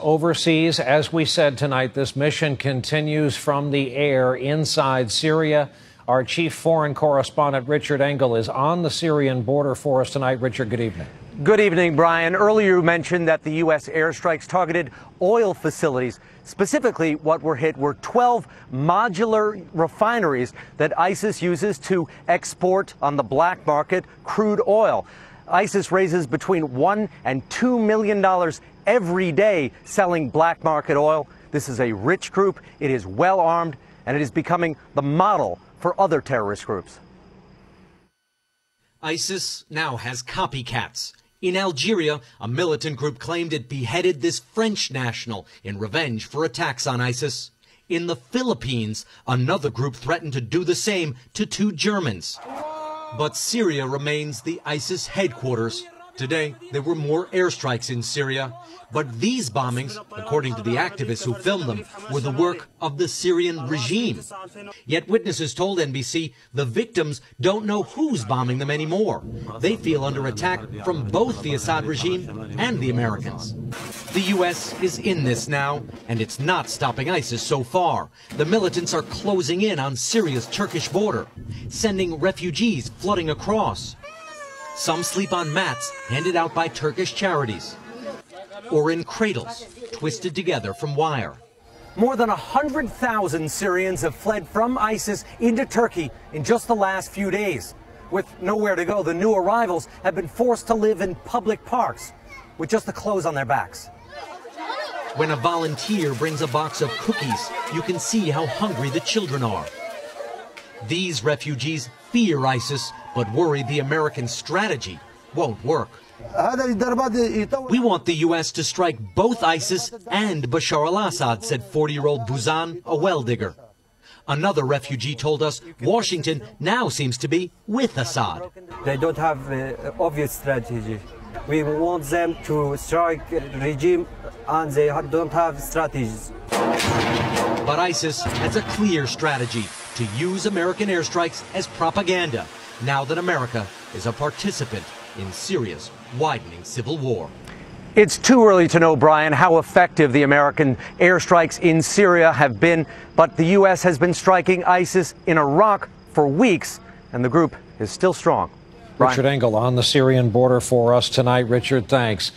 Overseas, as we said tonight, this mission continues from the air inside Syria. Our chief foreign correspondent, Richard Engel, is on the Syrian border for us tonight. Richard, good evening. Good evening, Brian. Earlier you mentioned that the U.S. airstrikes targeted oil facilities. Specifically, what were hit were 12 modular refineries that ISIS uses to export on the black market crude oil. ISIS raises between $1 and $2 million every day selling black market oil. This is a rich group. It is well armed, and it is becoming the model for other terrorist groups. ISIS now has copycats. In Algeria, a militant group claimed it beheaded this French national in revenge for attacks on ISIS. In the Philippines, another group threatened to do the same to 2 Germans. But Syria remains the ISIS headquarters. Today, there were more airstrikes in Syria, but these bombings, according to the activists who filmed them, were the work of the Syrian regime. Yet witnesses told NBC the victims don't know who's bombing them anymore. They feel under attack from both the Assad regime and the Americans. The U.S. is in this now, and it's not stopping ISIS so far. The militants are closing in on Syria's Turkish border, sending refugees flooding across. Some sleep on mats handed out by Turkish charities, or in cradles twisted together from wire. More than 100,000 Syrians have fled from ISIS into Turkey in just the last few days. With nowhere to go, the new arrivals have been forced to live in public parks with just the clothes on their backs. When a volunteer brings a box of cookies, you can see how hungry the children are. These refugees fear ISIS, but worry the American strategy won't work. We want the U.S. to strike both ISIS and Bashar al-Assad, said 40-year-old Buzan, a well digger. Another refugee told us Washington now seems to be with Assad. They don't have an obvious strategy. We want them to strike regime, and they don't have strategies. But ISIS has a clear strategy: to use American airstrikes as propaganda, now that America is a participant in Syria's widening civil war. It's too early to know, Brian, how effective the American airstrikes in Syria have been, but the U.S. has been striking ISIS in Iraq for weeks, and the group is still strong. Richard Engel on the Syrian border for us tonight. Richard, thanks.